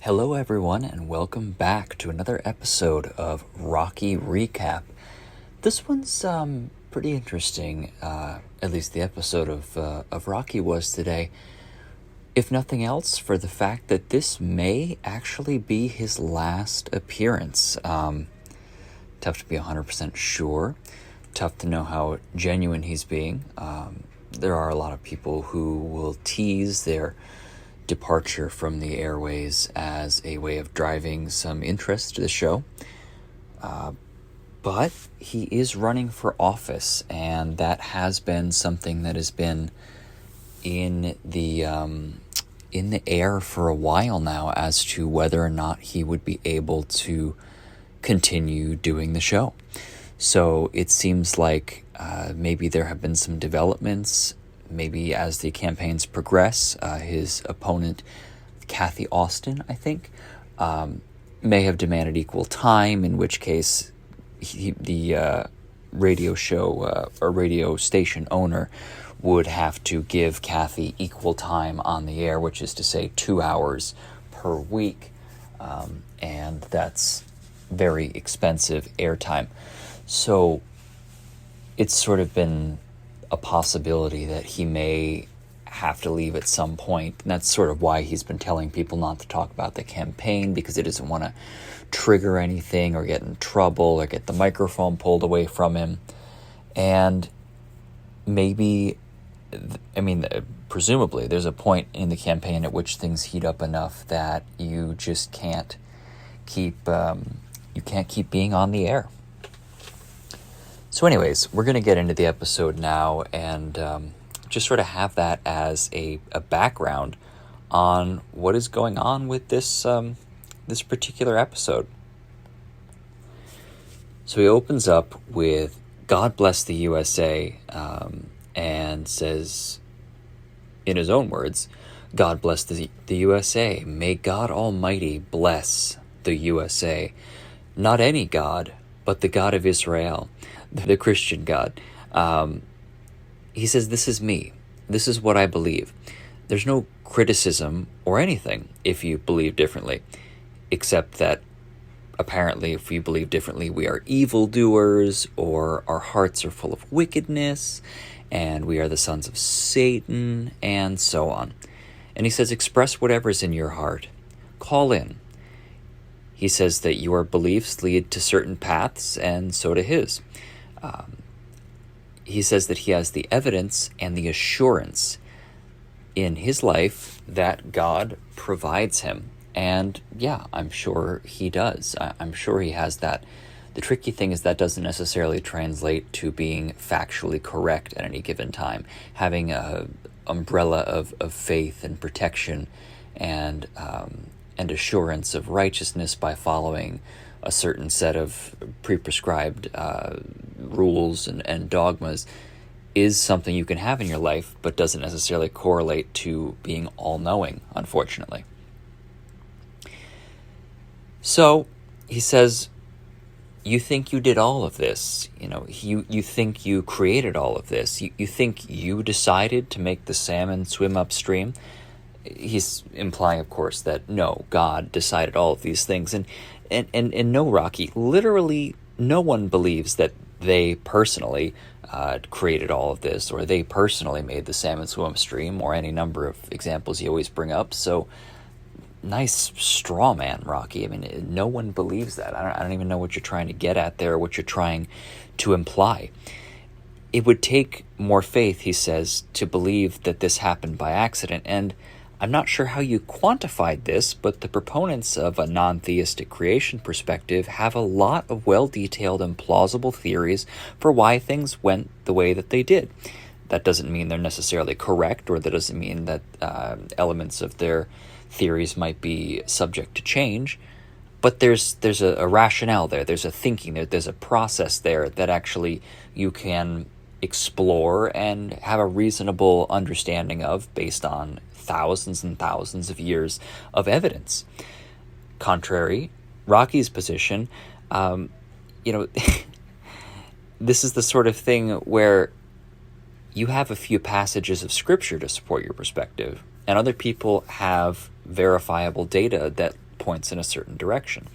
Hello, everyone, and welcome back to another episode of Rocky Recap. This one's pretty interesting. At least the episode of Rocky was today. If nothing else, for the fact that this may actually be his last appearance. Tough to be 100% sure. Tough to know how genuine he's being. There are a lot of people who will tease their departure from the airways as a way of driving some interest to the show. But he is running for office, and that has been something that has been in the air for a while now as to whether or not he would be able to continue doing the show. So it seems like maybe there have been some developments. Maybe as the campaigns progress, his opponent, Kathy Austin, I think, may have demanded equal time, in which case the radio show or radio station owner would have to give Kathy equal time on the air, which is to say 2 hours per week, and that's very expensive airtime. So it's sort of been a possibility that he may have to leave at some point. And that's sort of why he's been telling people not to talk about the campaign, because he doesn't want to trigger anything or get in trouble or get the microphone pulled away from him. And maybe, presumably there's a point in the campaign at which things heat up enough that you just can't keep being on the air. So anyways, we're going to get into the episode now and just sort of have that as a background on what is going on with this particular episode. So he opens up with "God bless the USA" and says, in his own words, "God bless the USA. May God Almighty bless the USA. Not any God, but the God of Israel, the Christian God." He says, "This is me. This is what I believe. There's no criticism or anything if you believe differently, except that apparently if we believe differently, we are evildoers, or our hearts are full of wickedness, and we are the sons of Satan, and so on." And he says, "Express whatever's in your heart. Call in." He says that your beliefs lead to certain paths, and so do his. He says that he has the evidence and the assurance in his life that God provides him. And yeah, I'm sure he does. I'm sure he has that. The tricky thing is that doesn't necessarily translate to being factually correct at any given time. Having a umbrella of faith and protection and assurance of righteousness by following a certain set of pre-prescribed rules and dogmas is something you can have in your life, but doesn't necessarily correlate to being all-knowing, unfortunately. So he says, you think you did all of this, you think you created all of this, you think you decided to make the salmon swim upstream. He's implying, of course, that no, God decided all of these things. And no, Rocky, literally no one believes that they personally created all of this, or they personally made the salmon swim upstream, or any number of examples you always bring up. So nice straw man, Rocky. No one believes that. I don't even know what you're trying to get at there, or what you're trying to imply. It would take more faith, he says, to believe that this happened by accident. And I'm not sure how you quantified this, but the proponents of a non-theistic creation perspective have a lot of well-detailed and plausible theories for why things went the way that they did. That doesn't mean they're necessarily correct, or that doesn't mean that elements of their theories might be subject to change, but there's a rationale there, there's a thinking there, there's a process there that actually you can explore and have a reasonable understanding of based on thousands and thousands of years of evidence. Contrary, Rocky's position, this is the sort of thing where you have a few passages of scripture to support your perspective, and other people have verifiable data that points in a certain direction.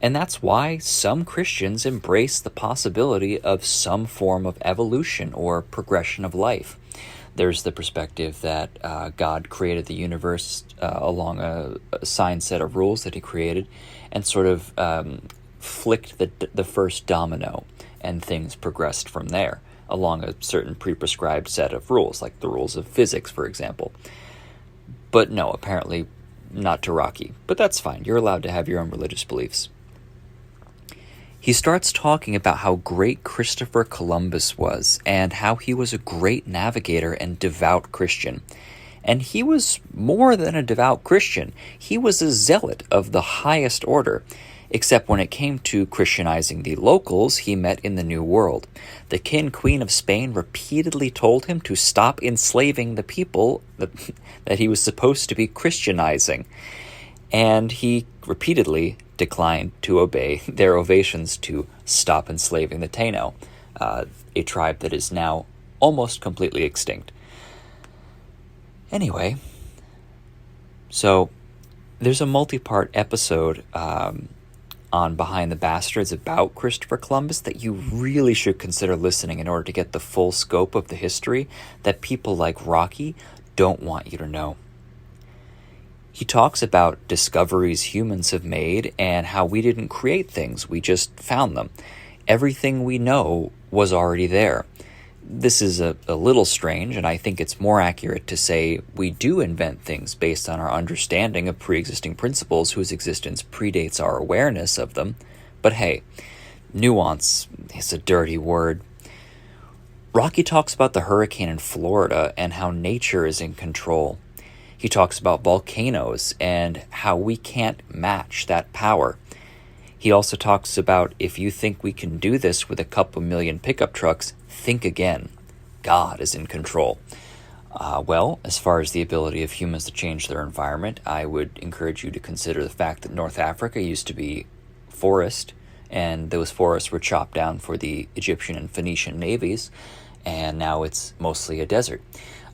And that's why some Christians embrace the possibility of some form of evolution or progression of life. There's the perspective that God created the universe along a assigned set of rules that he created and sort of flicked the first domino, and things progressed from there along a certain pre-prescribed set of rules, like the rules of physics, for example. But no, apparently not to Rocky. But that's fine. You're allowed to have your own religious beliefs. He starts talking about how great Christopher Columbus was and how he was a great navigator and devout Christian. And he was more than a devout Christian. He was a zealot of the highest order, except when it came to Christianizing the locals he met in the New World. The King and Queen of Spain repeatedly told him to stop enslaving the people that he was supposed to be Christianizing. And he repeatedly declined to obey their ovations to stop enslaving the Taino, a tribe that is now almost completely extinct. Anyway, so there's a multi-part episode on Behind the Bastards about Christopher Columbus that you really should consider listening in order to get the full scope of the history that people like Rocky don't want you to know. He talks about discoveries humans have made and how we didn't create things, we just found them. Everything we know was already there. This is a little strange, and I think it's more accurate to say we do invent things based on our understanding of pre-existing principles whose existence predates our awareness of them. But hey, nuance is a dirty word. Rocky talks about the hurricane in Florida and how nature is in control. He talks about volcanoes and how we can't match that power. He also talks about if you think we can do this with a couple million pickup trucks, think again. God is in control. Well, as far as the ability of humans to change their environment, I would encourage you to consider the fact that North Africa used to be forest, and those forests were chopped down for the Egyptian and Phoenician navies, and now it's mostly a desert.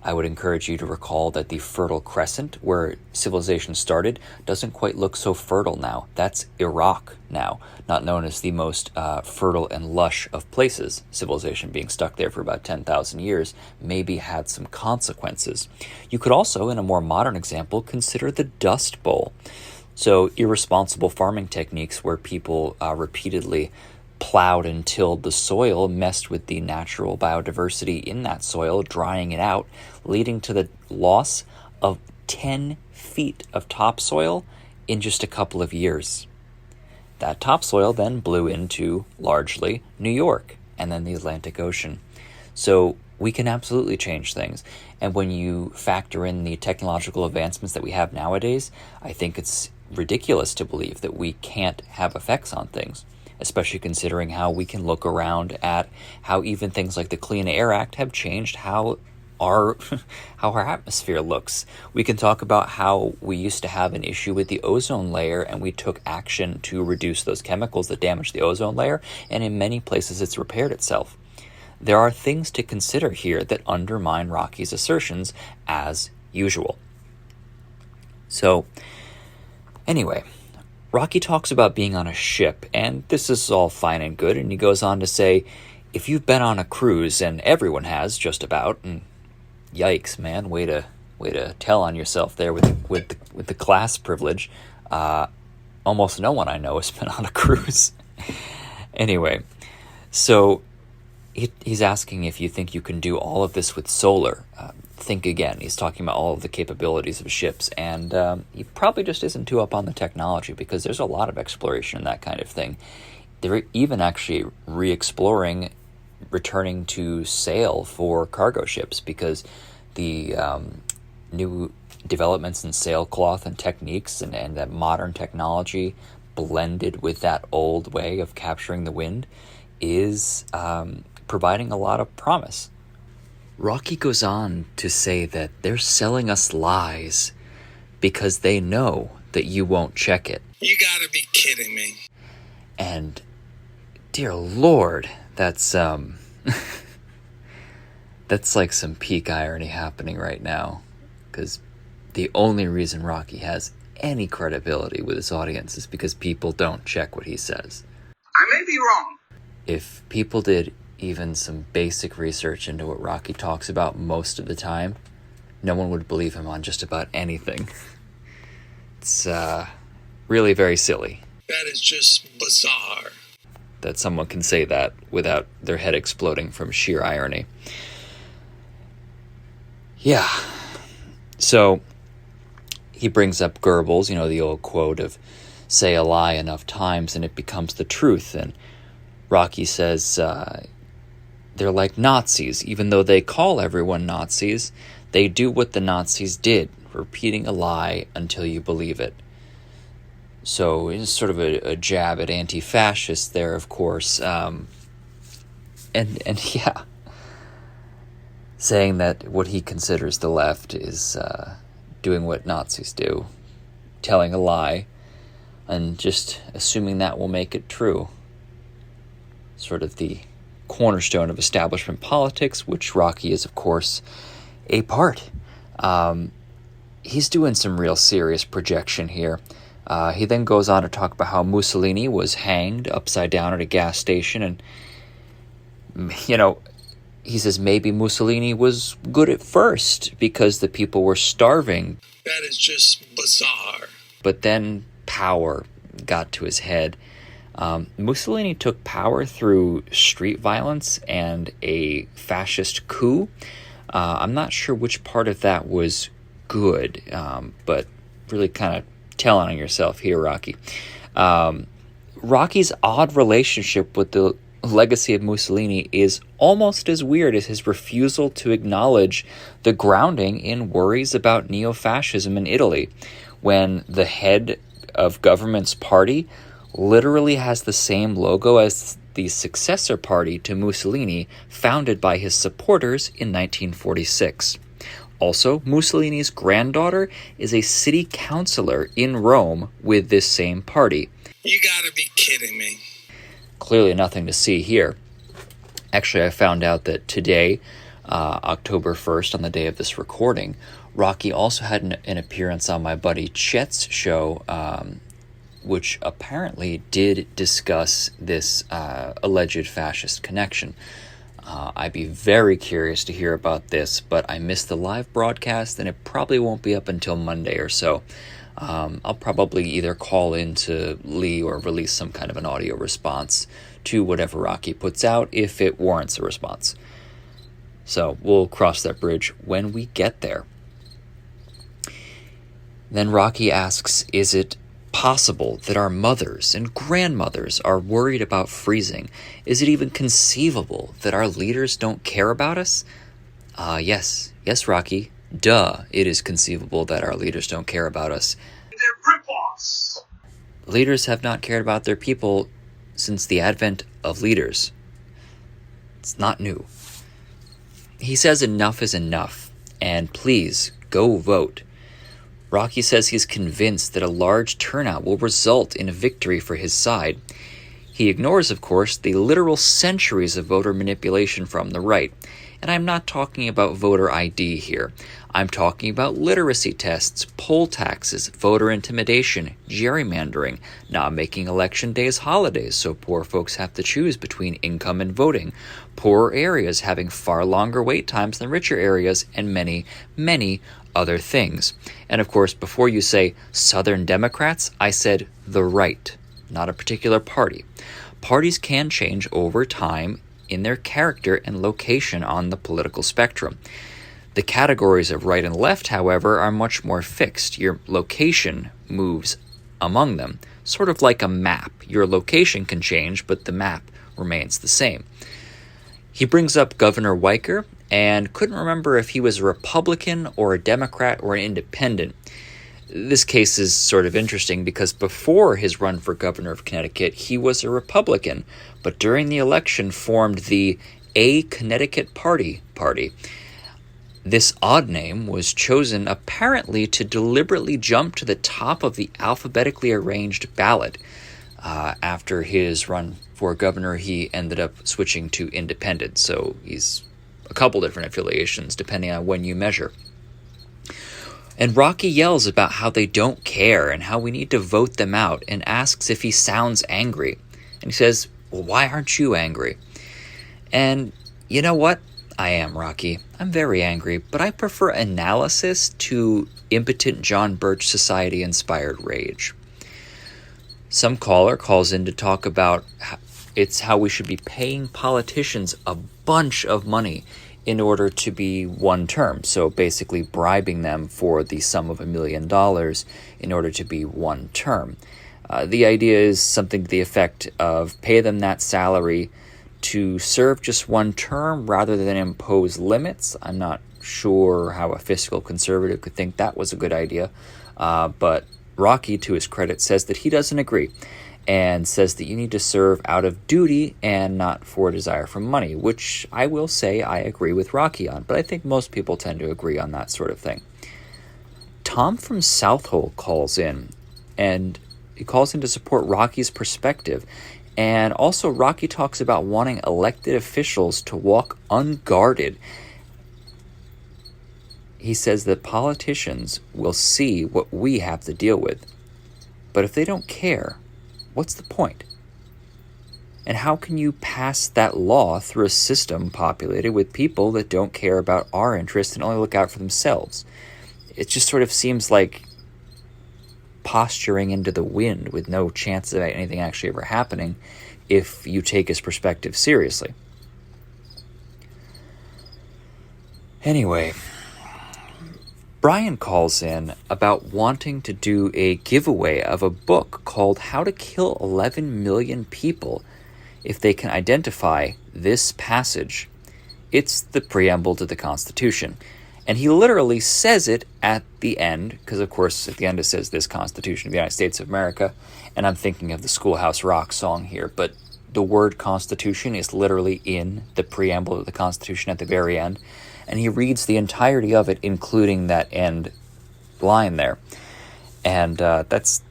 I would encourage you to recall that the Fertile Crescent, where civilization started, doesn't quite look so fertile now. That's Iraq now, not known as the most fertile and lush of places. Civilization being stuck there for about 10,000 years maybe had some consequences. You could also, in a more modern example, consider the Dust Bowl. So irresponsible farming techniques where people repeatedly plowed and tilled the soil, messed with the natural biodiversity in that soil, drying it out, leading to the loss of 10 feet of topsoil in just a couple of years. That topsoil then blew into, largely, New York and then the Atlantic Ocean. So we can absolutely change things. And when you factor in the technological advancements that we have nowadays, I think it's ridiculous to believe that we can't have effects on things, especially considering how we can look around at how even things like the Clean Air Act have changed how our atmosphere looks. We can talk about how we used to have an issue with the ozone layer and we took action to reduce those chemicals that damage the ozone layer, and in many places it's repaired itself. There are things to consider here that undermine Rocky's assertions as usual. So, anyway, Rocky talks about being on a ship, and this is all fine and good, and he goes on to say, if you've been on a cruise, and everyone has, just about, and yikes, man, way to tell on yourself there with the class privilege. Almost no one I know has been on a cruise. Anyway, so he's asking if you think you can do all of this with solar. Think again. He's talking about all of the capabilities of ships, and he probably just isn't too up on the technology because there's a lot of exploration in that kind of thing. They're even actually re-exploring returning to sail for cargo ships because the new developments in sailcloth and techniques and that modern technology blended with that old way of capturing the wind is providing a lot of promise. Rocky goes on to say that they're selling us lies because they know that you won't check it. You gotta be kidding me. And dear Lord, that's that's like some peak irony happening right now, because the only reason Rocky has any credibility with his audience is because people don't check what he says. I may be wrong. If people did even some basic research into what Rocky talks about most of the time, no one would believe him on just about anything. It's really very silly. That is just bizarre. That someone can say that without their head exploding from sheer irony. Yeah. So he brings up Goebbels, the old quote of say a lie enough times and it becomes the truth. And Rocky says they're like Nazis. Even though they call everyone Nazis, they do what the Nazis did, repeating a lie until you believe it. So it's sort of a jab at anti-fascists there, of course. And yeah, saying that what he considers the left is doing what Nazis do, telling a lie, and just assuming that will make it true. Sort of the cornerstone of establishment politics, which Rocky is, of course, a part. He's doing some real serious projection here. He then goes on to talk about how Mussolini was hanged upside down at a gas station, and, he says maybe Mussolini was good at first because the people were starving. That is just bizarre. But then power got to his head. Mussolini took power through street violence and a fascist coup. I'm not sure which part of that was good, but really kind of telling on yourself here, Rocky. Rocky's odd relationship with the legacy of Mussolini is almost as weird as his refusal to acknowledge the grounding in worries about neo-fascism in Italy, when the head of government's party literally has the same logo as the successor party to Mussolini, founded by his supporters in 1946. Also, Mussolini's granddaughter is a city councilor in Rome with this same party. You gotta be kidding me. Clearly nothing to see here. Actually, I found out that today, October 1st, on the day of this recording, Rocky also had an appearance on my buddy Chet's show, which apparently did discuss this alleged fascist connection. I'd be very curious to hear about this, but I missed the live broadcast, and it probably won't be up until Monday or so. I'll probably either call in to Lee or release some kind of an audio response to whatever Rocky puts out if it warrants a response. So we'll cross that bridge when we get there. Then Rocky asks, is it possible that our mothers and grandmothers are worried about freezing? Is it even conceivable that our leaders don't care about us? Yes, Rocky. Duh, it is conceivable that our leaders don't care about us. They're rip-offs. Leaders have not cared about their people since the advent of leaders. It's not new. He says enough is enough, and please, go vote. Rocky says he's convinced that a large turnout will result in a victory for his side. He ignores, of course, the literal centuries of voter manipulation from the right. And I'm not talking about voter ID here. I'm talking about literacy tests, poll taxes, voter intimidation, gerrymandering, not making election days holidays so poor folks have to choose between income and voting, poorer areas having far longer wait times than richer areas, and many, many other things. And of course, before you say Southern Democrats, I said the right, not a particular party. Parties can change over time in their character and location on the political spectrum. The categories of right and left, however, are much more fixed. Your location moves among them, sort of like a map. Your location can change, but the map remains the same. He brings up Governor Weicker and couldn't remember if he was a Republican or a Democrat or an independent. This case is sort of interesting because before his run for governor of Connecticut, he was a Republican, but during the election formed the A Connecticut Party. This odd name was chosen apparently to deliberately jump to the top of the alphabetically arranged ballot. After his run for governor, he ended up switching to independent, so he's a couple different affiliations depending on when you measure. And Rocky yells about how they don't care and how we need to vote them out and asks if he sounds angry. And he says, well, why aren't you angry? And you know what? I am, Rocky. I'm very angry, but I prefer analysis to impotent John Birch Society-inspired rage. Some caller calls in to talk about how we should be paying politicians a bunch of money in order to be one term. So basically bribing them for the sum of $1 million in order to be one term. The idea is something to the effect of pay them that salary to serve just one term rather than impose limits. I'm not sure how a fiscal conservative could think that was a good idea, but Rocky, to his credit, says that he doesn't agree and says that you need to serve out of duty and not for a desire for money, which I will say I agree with Rocky on, but I think most people tend to agree on that sort of thing. Tom from Southhold calls in, and he calls in to support Rocky's perspective. And also, Rocky talks about wanting elected officials to walk unguarded. He says that politicians will see what we have to deal with. But if they don't care, what's the point? And how can you pass that law through a system populated with people that don't care about our interests and only look out for themselves? It just sort of seems like posturing into the wind with no chance of anything actually ever happening if you take his perspective seriously. Anyway, Brian calls in about wanting to do a giveaway of a book called How to Kill 11 Million People if they can identify this passage. It's the preamble to the Constitution. And he literally says it at the end, because of course at the end it says this Constitution of the United States of America, and I'm thinking of the Schoolhouse Rock song here, but the word Constitution is literally in the preamble of the Constitution at the very end, and he reads the entirety of it, including that end line there. And that's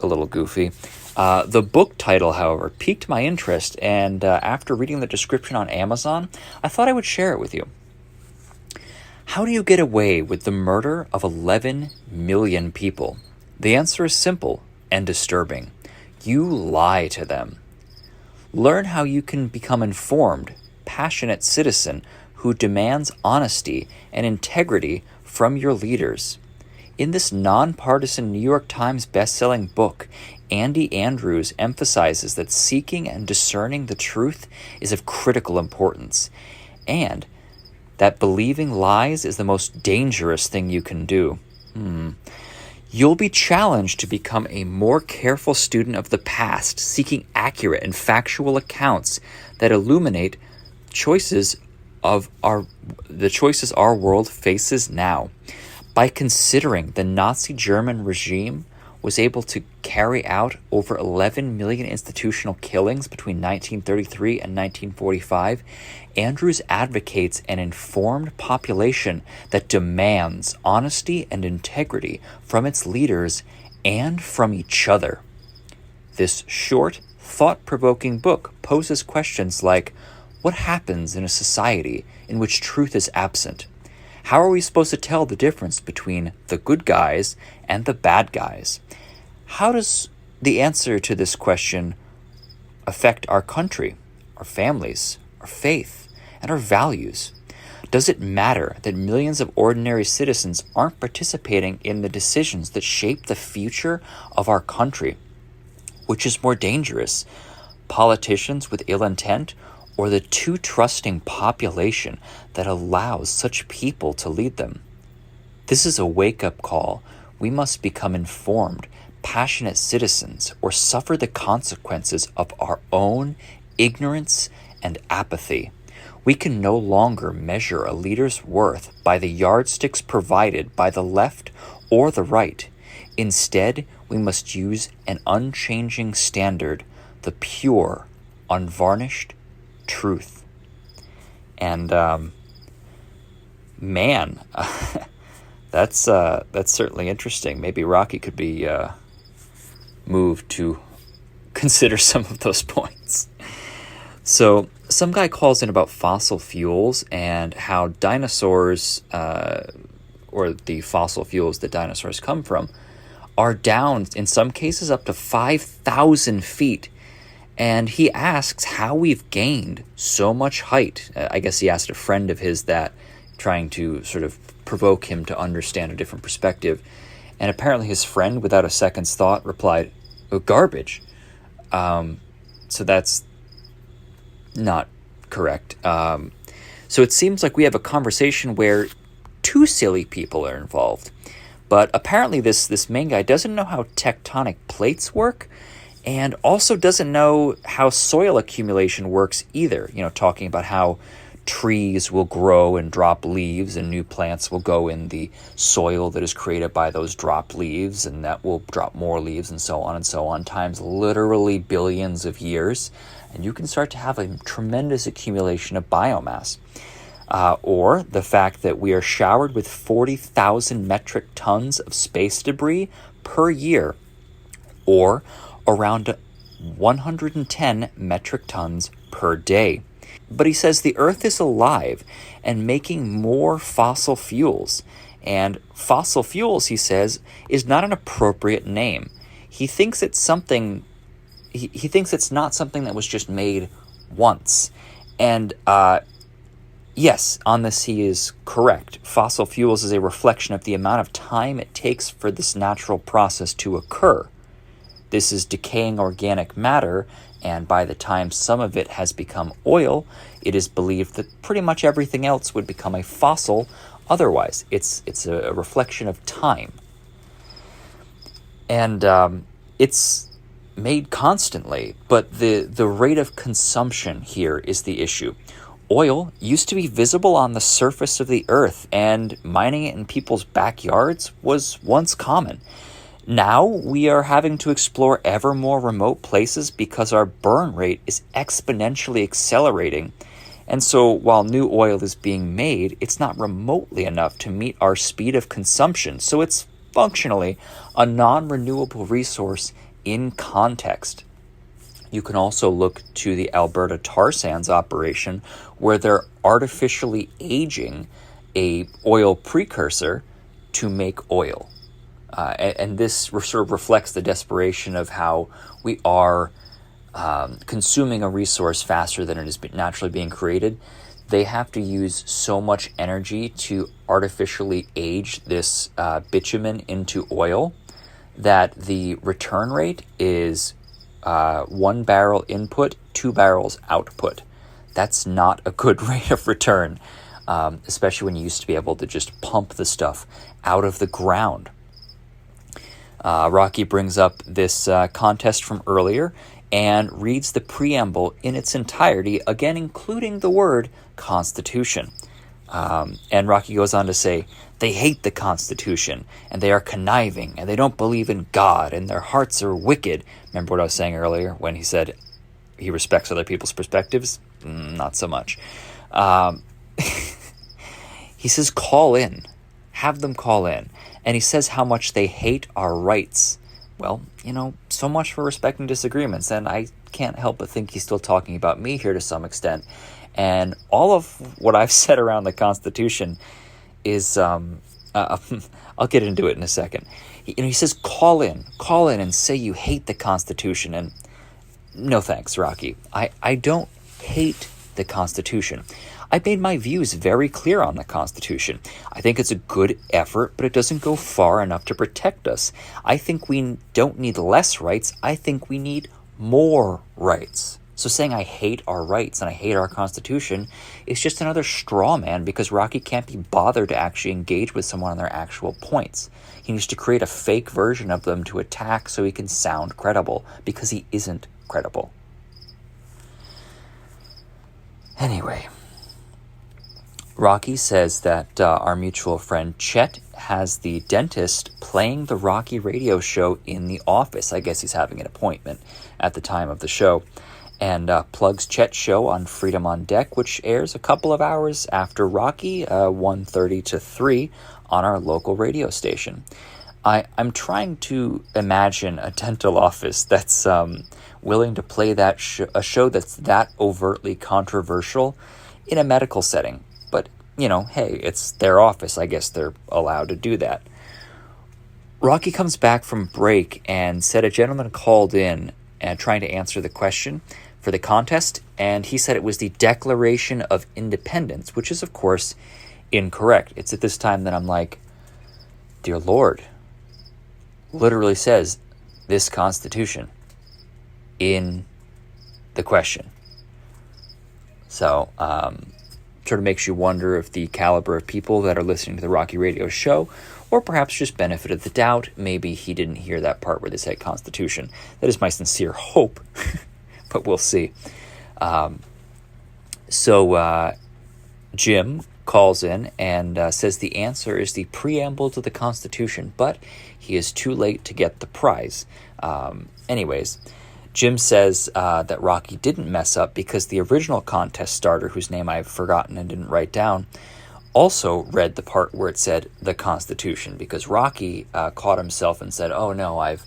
a little goofy. The book title, however, piqued my interest, and after reading the description on Amazon, I thought I would share it with you. How do you get away with the murder of 11 million people? The answer is simple and disturbing. You lie to them. Learn how you can become informed, passionate citizen who demands honesty and integrity from your leaders. In this nonpartisan New York Times best-selling book, Andy Andrews emphasizes that seeking and discerning the truth is of critical importance, and that believing lies is the most dangerous thing you can do. You'll be challenged to become a more careful student of the past, seeking accurate and factual accounts that illuminate the choices our world faces now. By considering the Nazi German regime was able to carry out over 11 million institutional killings between 1933 and 1945, Andrews advocates an informed population that demands honesty and integrity from its leaders and from each other. This short, thought-provoking book poses questions like, what happens in a society in which truth is absent? How are we supposed to tell the difference between the good guys and the bad guys? How does the answer to this question affect our country, our families, our faith, and our values? Does it matter that millions of ordinary citizens aren't participating in the decisions that shape the future of our country? Which is more dangerous, politicians with ill intent or the too trusting population that allows such people to lead them? This is a wake-up call. We must become informed, passionate citizens or suffer the consequences of our own ignorance and apathy. We can no longer measure a leader's worth by the yardsticks provided by the left or the right. Instead, we must use an unchanging standard, the pure, unvarnished truth. And man, that's certainly interesting. Maybe Rocky could be moved to consider some of those points. So some guy calls in about fossil fuels and how dinosaurs or the fossil fuels that dinosaurs come from, are down, in some cases, up to 5,000 feet. And he asks how we've gained so much height. I guess he asked a friend of his that, trying to sort of provoke him to understand a different perspective. And apparently his friend, without a second's thought, replied, "Oh, garbage." So that's not correct. So it seems like we have a conversation where two silly people are involved. But apparently this main guy doesn't know how tectonic plates work, and also doesn't know how soil accumulation works either. Talking about how trees will grow and drop leaves, and new plants will go in the soil that is created by those dropped leaves, and that will drop more leaves, and so on, times literally billions of years. And you can start to have a tremendous accumulation of biomass. Or the fact that we are showered with 40,000 metric tons of space debris per year, or around 110 metric tons per day. But he says the Earth is alive and making more fossil fuels. And fossil fuels, he says, is not an appropriate name. He thinks it's something. He thinks it's not something that was just made once. And yes, on this he is correct. Fossil fuels is a reflection of the amount of time it takes for this natural process to occur. This is decaying organic matter, and by the time some of it has become oil, it is believed that pretty much everything else would become a fossil otherwise. It's a reflection of time. And it's made constantly, but the rate of consumption here is the issue. Oil used to be visible on the surface of the earth, and mining it in people's backyards was once common. Now we are having to explore ever more remote places because our burn rate is exponentially accelerating. And so while new oil is being made, it's not remotely enough to meet our speed of consumption. So it's functionally a non-renewable resource in context. You can also look to the Alberta tar sands operation, where they're artificially aging a oil precursor to make oil. And this sort of reflects the desperation of how we are consuming a resource faster than it is naturally being created. They have to use so much energy to artificially age this bitumen into oil that the return rate is 1 barrel input, 2 barrels output. That's not a good rate of return, especially when you used to be able to just pump the stuff out of the ground. Rocky brings up this contest from earlier and reads the preamble in its entirety, again including the word Constitution. And Rocky goes on to say, they hate the Constitution, and they are conniving, and they don't believe in God, and their hearts are wicked. Remember what I was saying earlier when he said he respects other people's perspectives? Not so much. He says, call in. Have them call in. And he says how much they hate our rights. Well, so much for respecting disagreements. And I can't help but think he's still talking about me here to some extent. And all of what I've said around the Constitution is, I'll get into it in a second. He says, call in and say you hate the Constitution. And no thanks, Rocky. I don't hate the Constitution. I made my views very clear on the Constitution. I think it's a good effort, but it doesn't go far enough to protect us. I think we don't need less rights. I think we need more rights. So saying I hate our rights and I hate our Constitution is just another straw man, because Rocky can't be bothered to actually engage with someone on their actual points. He needs to create a fake version of them to attack so he can sound credible, because he isn't credible. Anyway, Rocky says that our mutual friend Chet has the dentist playing the Rocky radio show in the office. I guess he's having an appointment at the time of the show. And plugs Chet's show on Freedom on Deck, which airs a couple of hours after Rocky, 1:30 to 3, on our local radio station. I'm trying to imagine a dental office that's willing to play a show that's that overtly controversial in a medical setting. But hey, it's their office. I guess they're allowed to do that. Rocky comes back from break and said a gentleman called in and trying to answer the question for the contest, and he said it was the Declaration of Independence, which is, of course, incorrect. It's at this time that I'm like, dear Lord, literally says this Constitution in the question. So, sort of makes you wonder if the caliber of people that are listening to the Rocky Radio show, or perhaps just benefit of the doubt, maybe he didn't hear that part where they said Constitution. That is my sincere hope, but we'll see. So Jim calls in and says the answer is the preamble to the Constitution, but he is too late to get the prize. Anyways, Jim says that Rocky didn't mess up because the original contest starter, whose name I've forgotten and didn't write down, also read the part where it said the Constitution, because Rocky caught himself and said, "Oh no, I've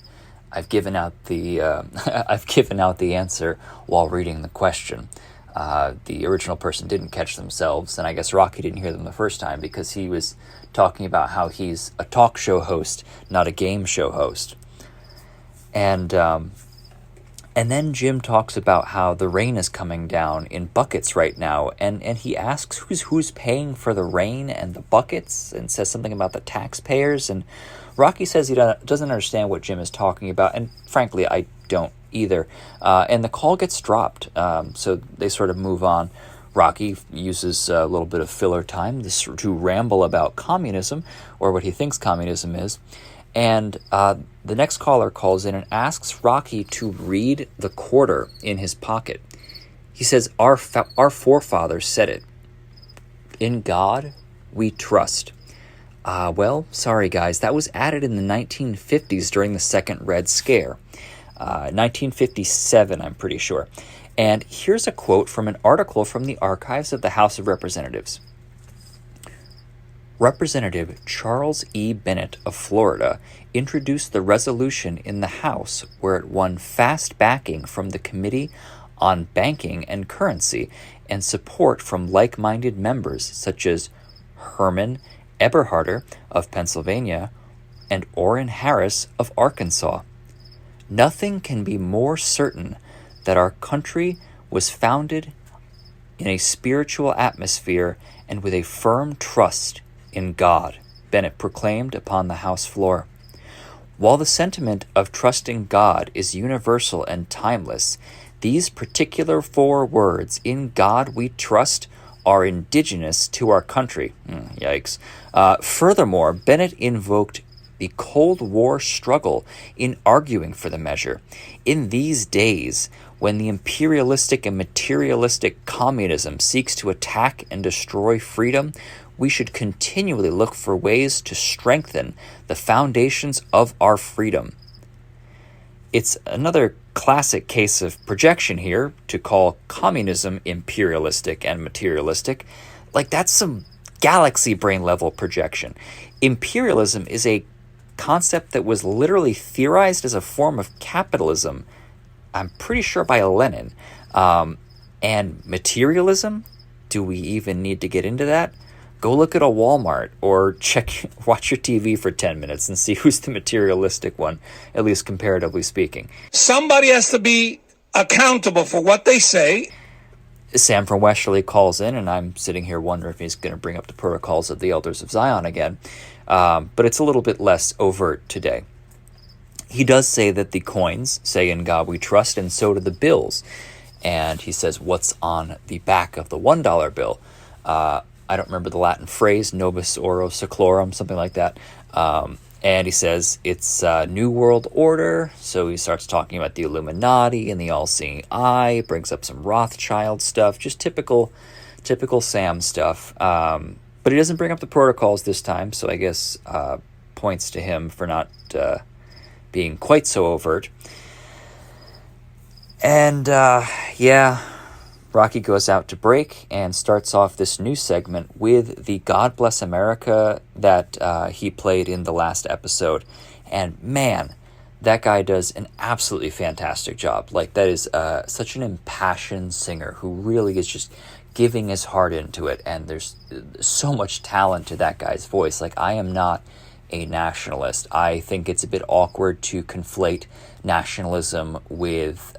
given out the I've given out the answer while reading the question." The original person didn't catch themselves, and I guess Rocky didn't hear them the first time because he was talking about how he's a talk show host, not a game show host. And then Jim talks about how the rain is coming down in buckets right now, and he asks who's paying for the rain and the buckets, and says something about the taxpayers, and Rocky says he doesn't understand what Jim is talking about, and frankly, I don't either. And the call gets dropped, so they sort of move on. Rocky uses a little bit of filler time to ramble about communism, or what he thinks communism is. And the next caller calls in and asks Rocky to read the quarter in his pocket. He says, our forefathers said it. In God we trust. Well, sorry guys, that was added in the 1950s during the Second Red Scare. 1957, I'm pretty sure. And here's a quote from an article from the archives of the House of Representatives. Representative Charles E. Bennett of Florida introduced the resolution in the House where it won fast backing from the Committee on Banking and Currency and support from like-minded members such as Herman Eberharder of Pennsylvania and Orrin Harris of Arkansas. Nothing can be more certain that our country was founded in a spiritual atmosphere and with a firm trust in God, Bennett proclaimed upon the House floor. While the sentiment of trusting God is universal and timeless, these particular 4 words, in God we trust, are indigenous to our country. Yikes. Furthermore, Bennett invoked the Cold War struggle in arguing for the measure. In these days, when the imperialistic and materialistic communism seeks to attack and destroy freedom, we should continually look for ways to strengthen the foundations of our freedom. It's another classic case of projection here to call communism imperialistic and materialistic. Like, that's some galaxy brain level projection. Imperialism is a concept that was literally theorized as a form of capitalism, I'm pretty sure by Lenin. And materialism? Do we even need to get into that? Go look at a Walmart or watch your TV for 10 minutes and see who's the materialistic one, at least comparatively speaking. Somebody has to be accountable for what they say. Sam from Westerly calls in, and I'm sitting here wondering if he's going to bring up the protocols of the Elders of Zion again. But it's a little bit less overt today. He does say that the coins say in God we trust, and so do the bills. And he says, what's on the back of the $1 bill? I don't remember the Latin phrase, Novus Oro Seclorum, something like that. And he says it's New World Order. So he starts talking about the Illuminati and the All-Seeing Eye, brings up some Rothschild stuff, just typical Sam stuff. But he doesn't bring up the protocols this time, so I guess points to him for not being quite so overt. And Rocky goes out to break and starts off this new segment with the God Bless America that he played in the last episode. And man, that guy does an absolutely fantastic job. Like, that is such an impassioned singer who really is just giving his heart into it, and there's so much talent to that guy's voice. Like, I am not a nationalist. I think it's a bit awkward to conflate nationalism with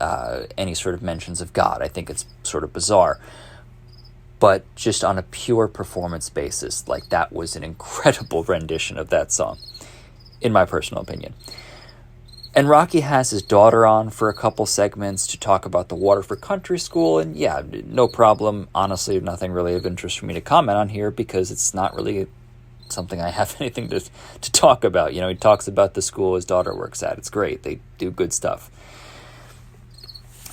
any sort of mentions of God. I think it's sort of bizarre. But just on a pure performance basis, like, that was an incredible rendition of that song, in my personal opinion. And Rocky has his daughter on for a couple segments to talk about the Waterford Country School, and yeah, no problem. Honestly, nothing really of interest for me to comment on here because it's not really something I have anything to talk about. You know, he talks about the school his daughter works at. It's great. They do good stuff.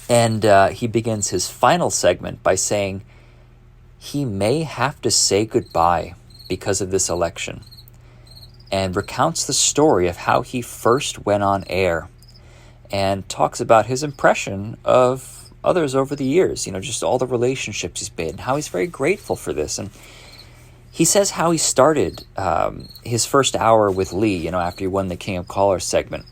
And he begins his final segment by saying he may have to say goodbye because of this election, and recounts the story of how he first went on air and talks about his impression of others over the years, you know, just all the relationships he's made and how he's very grateful for this. And he says how he started his first hour with Lee, you know, after he won the King of Callers segment.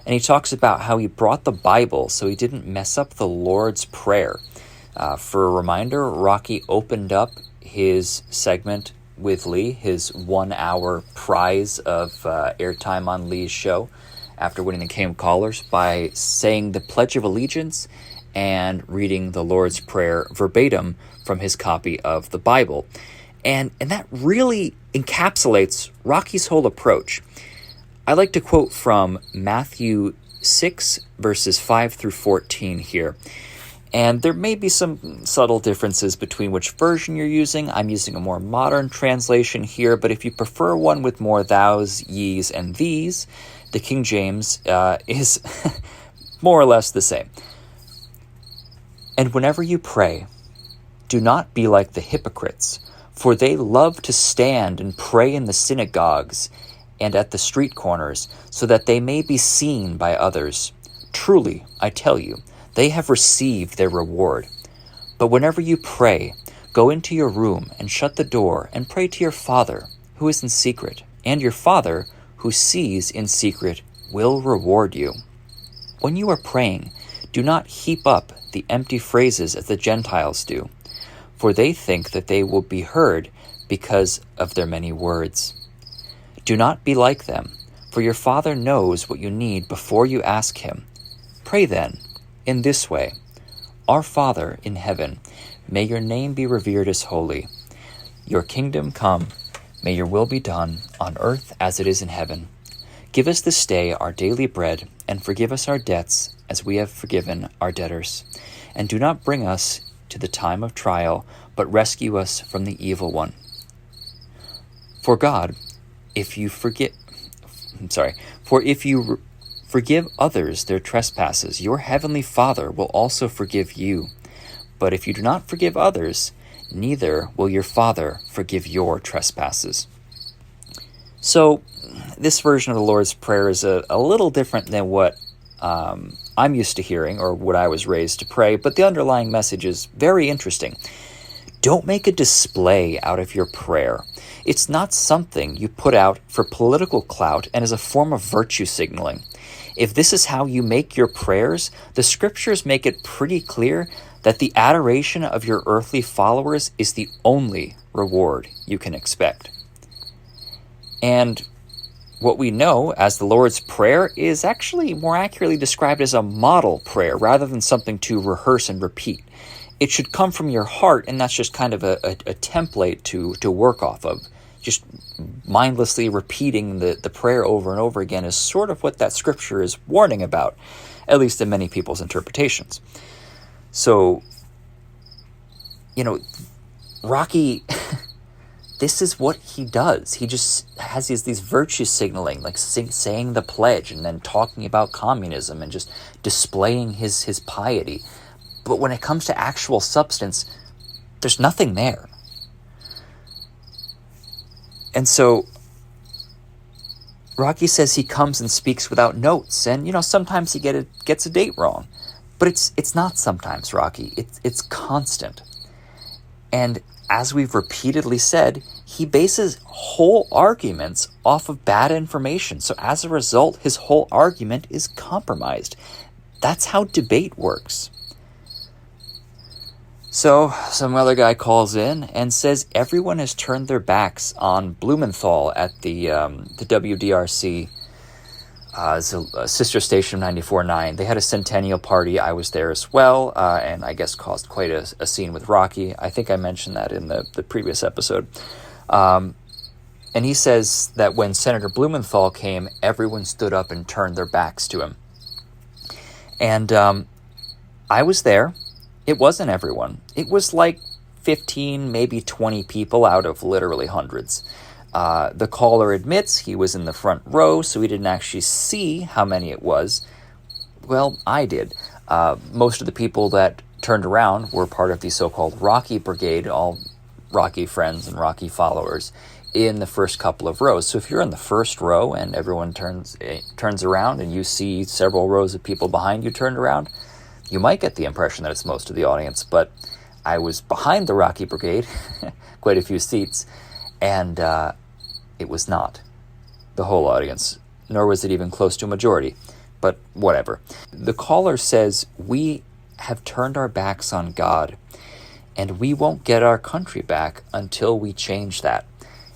And he talks about how he brought the Bible so he didn't mess up the Lord's Prayer. For a reminder, Rocky opened up his segment with Lee, his 1 hour prize of airtime on Lee's show after winning the King of Callers, by saying the Pledge of Allegiance and reading the Lord's Prayer verbatim from his copy of the Bible. And that really encapsulates Rocky's whole approach. I like to quote from Matthew 6, verses 5 through 14 here. And there may be some subtle differences between which version you're using. I'm using a more modern translation here, but if you prefer one with more thous, ye's, and these, the King James is more or less the same. And whenever you pray, do not be like the hypocrites, for they love to stand and pray in the synagogues and at the street corners, so that they may be seen by others. Truly, I tell you, they have received their reward. But whenever you pray, go into your room and shut the door and pray to your Father who is in secret, and your Father who sees in secret will reward you. When you are praying, do not heap up the empty phrases as the Gentiles do, for they think that they will be heard because of their many words. Do not be like them, for your Father knows what you need before you ask him. Pray then, in this way: Our Father in heaven, may your name be revered as holy. Your kingdom come, may your will be done on earth as it is in heaven. Give us this day our daily bread, and forgive us our debts as we have forgiven our debtors. And do not bring us to the time of trial, but rescue us from the evil one. For if you forgive others their trespasses, your heavenly Father will also forgive you. But if you do not forgive others, neither will your Father forgive your trespasses. So, this version of the Lord's Prayer is a little different than what I'm used to hearing, or what I was raised to pray, but the underlying message is very interesting. Don't make a display out of your prayer. It's not something you put out for political clout and as a form of virtue signaling. If this is how you make your prayers, the scriptures make it pretty clear that the adoration of your earthly followers is the only reward you can expect. And what we know as the Lord's Prayer is actually more accurately described as a model prayer rather than something to rehearse and repeat. It should come from your heart, and that's just kind of a template to work off of. Just mindlessly repeating the prayer over and over again is sort of what that scripture is warning about, at least in many people's interpretations. So, Rocky, this is what he does. He just has these virtue signaling, like saying the pledge and then talking about communism and just displaying his piety. But when it comes to actual substance, there's nothing there. And so Rocky says he comes and speaks without notes, and sometimes he gets a date wrong, but it's not sometimes, Rocky. It's constant. And as we've repeatedly said, he bases whole arguments off of bad information. So as a result, his whole argument is compromised. That's how debate works. So some other guy calls in and says everyone has turned their backs on Blumenthal at the WDRC. It's a sister station of 94.9. They had a centennial party. I was there as well, and I guess caused quite a scene with Rocky. I think I mentioned that in the previous episode. And he says that when Senator Blumenthal came, everyone stood up and turned their backs to him. And I was there. It wasn't everyone. It was like 15, maybe 20 people out of literally hundreds. The caller admits he was in the front row, so he didn't actually see how many it was. Well, I did. Most of the people that turned around were part of the so-called Rocky Brigade, all Rocky friends and Rocky followers, in the first couple of rows. So if you're in the first row and everyone turns around and you see several rows of people behind you turned around, you might get the impression that it's most of the audience. But I was behind the Rocky Brigade, quite a few seats, and it was not the whole audience, nor was it even close to a majority. But whatever. The caller says, we have turned our backs on God, and we won't get our country back until we change that.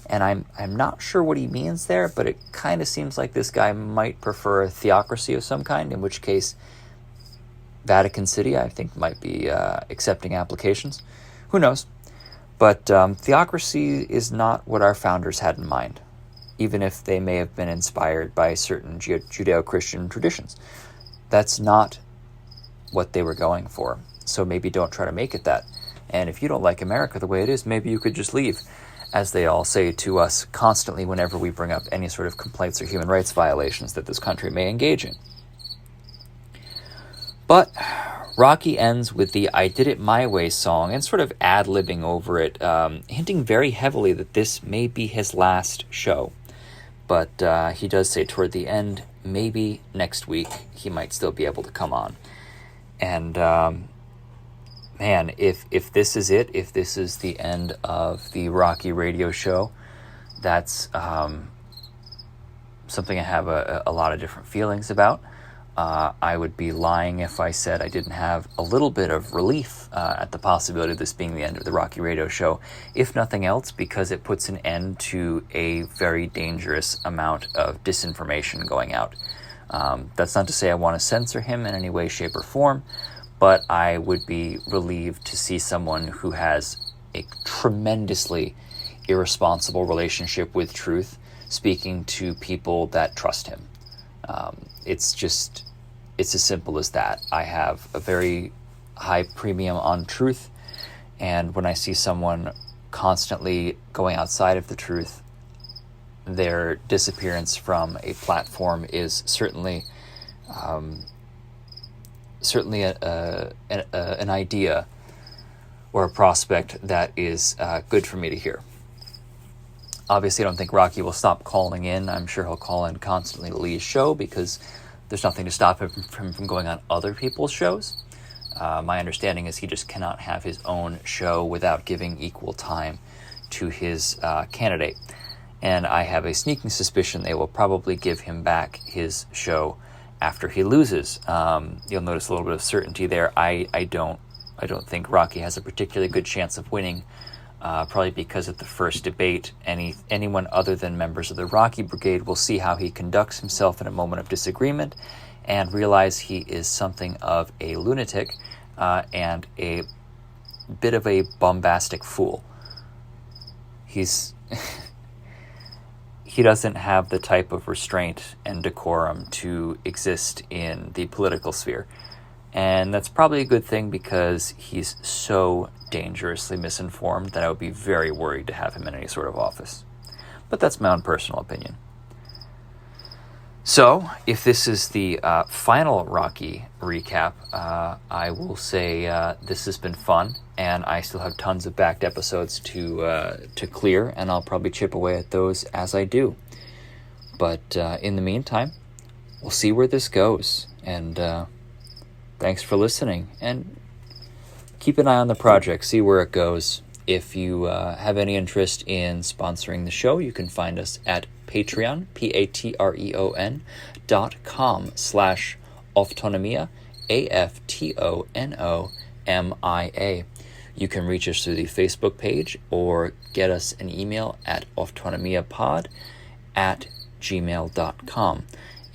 And I'm not sure what he means there, but it kind of seems like this guy might prefer a theocracy of some kind, in which case Vatican City, I think, might be accepting applications. Who knows? But theocracy is not what our founders had in mind, even if they may have been inspired by certain Judeo-Christian traditions. That's not what they were going for. So maybe don't try to make it that. And if you don't like America the way it is, maybe you could just leave, as they all say to us constantly whenever we bring up any sort of complaints or human rights violations that this country may engage in. But Rocky ends with the I Did It My Way song and sort of ad-libbing over it, hinting very heavily that this may be his last show. But he does say toward the end, maybe next week he might still be able to come on. And man, if this is it, if this is the end of the Rocky radio show, that's something I have a lot of different feelings about. I would be lying if I said I didn't have a little bit of relief at the possibility of this being the end of the Rocky Radio Show, if nothing else, because it puts an end to a very dangerous amount of disinformation going out. That's not to say I want to censor him in any way, shape, or form, but I would be relieved to see someone who has a tremendously irresponsible relationship with truth speaking to people that trust him. It's as simple as that. I have a very high premium on truth, and when I see someone constantly going outside of the truth, their disappearance from a platform is certainly an idea or a prospect that is good for me to hear. Obviously, I don't think Rocky will stop calling in. I'm sure he'll call in constantly to Lee's show because there's nothing to stop him from going on other people's shows. My understanding is he just cannot have his own show without giving equal time to his candidate. And I have a sneaking suspicion they will probably give him back his show after he loses. You'll notice a little bit of certainty there. I don't think Rocky has a particularly good chance of winning. Probably because at the first debate, anyone other than members of the Rocky Brigade will see how he conducts himself in a moment of disagreement and realize he is something of a lunatic and a bit of a bombastic fool. He doesn't have the type of restraint and decorum to exist in the political sphere. And that's probably a good thing because he's so dangerously misinformed that I would be very worried to have him in any sort of office. But that's my own personal opinion. So, if this is the final Rocky recap, I will say this has been fun, and I still have tons of backed episodes to clear, and I'll probably chip away at those as I do. But in the meantime, we'll see where this goes, and thanks for listening, and keep an eye on the project, see where it goes. If you have any interest in sponsoring the show, you can find us at Patreon, patreon.com/Aftonomia, AFTONOMIA. You can reach us through the Facebook page or get us an email at autonomiapod@gmail.com.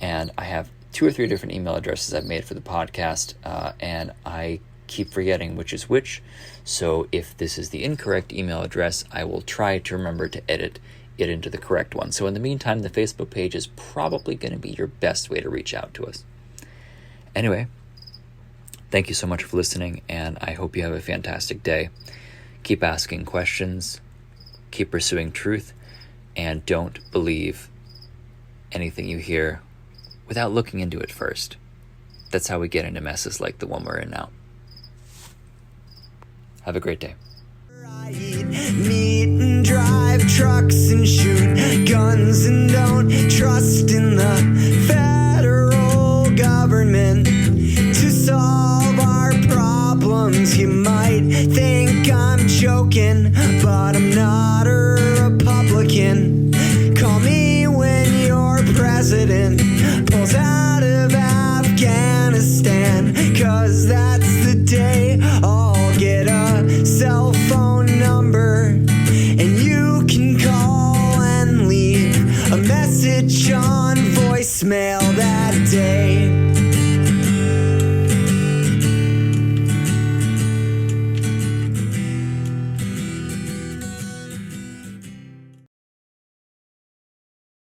And I have 2 or 3 different email addresses I've made for the podcast, and I keep forgetting which is which. So if this is the incorrect email address, I will try to remember to edit it into the correct one. So in the meantime, the Facebook page is probably going to be your best way to reach out to us. Anyway, thank you so much for listening, and I hope you have a fantastic day. Keep asking questions, keep pursuing truth, and don't believe anything you hear without looking into it first. That's how we get into messes like the one we're in now. Have a great day. Meet and drive trucks and shoot guns and don't trust in the federal government to solve our problems. You might think I'm joking.